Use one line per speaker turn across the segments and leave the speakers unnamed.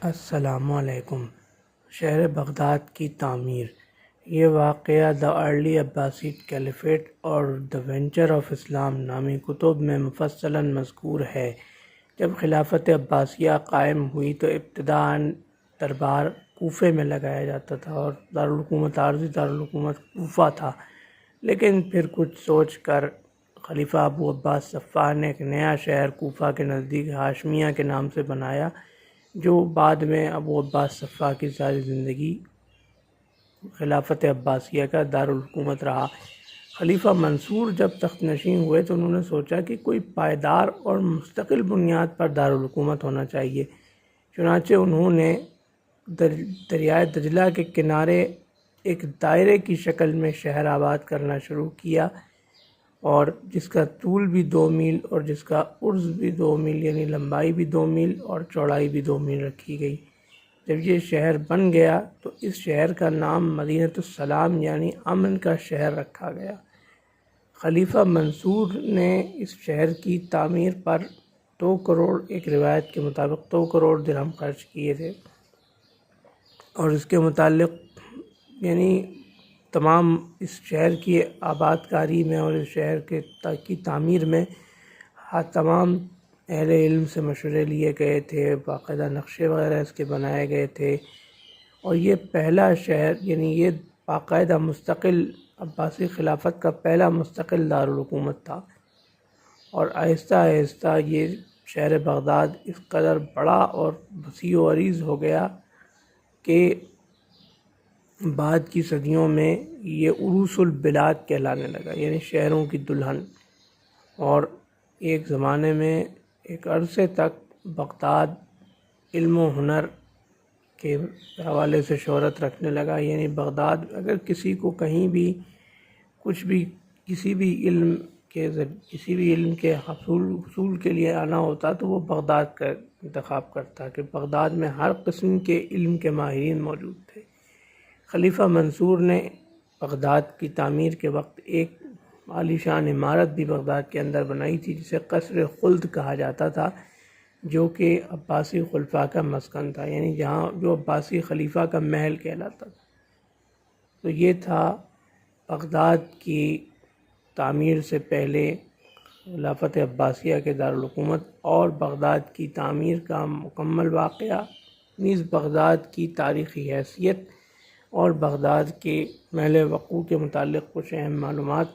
السلام علیکم۔ شہر بغداد کی تعمیر۔ یہ واقعہ دی ارلی عباسیڈ کیلیفیٹ اور دی وینچر آف اسلام نامی کتب میں مفصلاً مذکور ہے۔ جب خلافت عباسیہ قائم ہوئی تو ابتداً دربار کوفے میں لگایا جاتا تھا اور دارالحکومت عارضی دارالحکومت کوفہ تھا، لیکن پھر کچھ سوچ کر خلیفہ ابو عباس صفار نے ایک نیا شہر کوفہ کے نزدیک ہاشمیہ کے نام سے بنایا، جو بعد میں ابو عباس صفار کی ساری زندگی خلافت عباسیہ کا دارالحکومت رہا۔ خلیفہ منصور جب تخت نشین ہوئے تو انہوں نے سوچا کہ کوئی پائیدار اور مستقل بنیاد پر دارالحکومت ہونا چاہیے، چنانچہ انہوں نے دریائے دجلہ کے کنارے ایک دائرے کی شکل میں شہر آباد کرنا شروع کیا، اور جس کا طول بھی 2 میل اور جس کا عرض بھی 2 میل، یعنی لمبائی بھی 2 میل اور چوڑائی بھی 2 میل رکھی گئی۔ جب یہ شہر بن گیا تو اس شہر کا نام مدینۃ السلام یعنی امن کا شہر رکھا گیا۔ خلیفہ منصور نے اس شہر کی تعمیر پر 2 کروڑ، ایک روایت کے مطابق 2 کروڑ درہم خرچ کیے تھے، اور اس کے متعلق یعنی تمام اس شہر کی آباد کاری میں اور اس شہر کی تعمیر میں تمام اہل علم سے مشورے لیے گئے تھے، باقاعدہ نقشے وغیرہ اس کے بنائے گئے تھے، اور یہ پہلا شہر یعنی یہ باقاعدہ مستقل عباسی خلافت کا پہلا مستقل دارالحکومت تھا، اور آہستہ آہستہ یہ شہر بغداد اس قدر بڑا اور وسیع و عریض ہو گیا کہ بعد کی صدیوں میں یہ عروس البلاد کہلانے لگا، یعنی شہروں کی دلہن۔ اور ایک زمانے میں ایک عرصے تک بغداد علم و ہنر کے حوالے سے شہرت رکھنے لگا، یعنی بغداد اگر کسی کو کہیں بھی کچھ بھی کسی بھی علم کے حصول کے لیے آنا ہوتا تو وہ بغداد کا انتخاب کرتا، کہ بغداد میں ہر قسم کے علم کے ماہرین موجود تھے۔ خلیفہ منصور نے بغداد کی تعمیر کے وقت ایک عالیشان عمارت بھی بغداد کے اندر بنائی تھی، جسے قصر خلد کہا جاتا تھا، جو کہ عباسی خلفاء کا مسکن تھا، یعنی جہاں جو عباسی خلیفہ کا محل کہلاتا تھا۔ تو یہ تھا بغداد کی تعمیر سے پہلے خلافت عباسیہ کے دارالحکومت اور بغداد کی تعمیر کا مکمل واقعہ، نیز بغداد کی تاریخی حیثیت اور بغداد کے محل وقوع کے متعلق کچھ اہم معلومات۔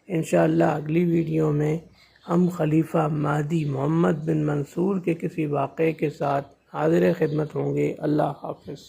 انشاءاللہ اگلی ویڈیو میں ہم خلیفہ مہدی محمد بن منصور کے کسی واقعے کے ساتھ حاضر خدمت ہوں گے۔ اللہ حافظ۔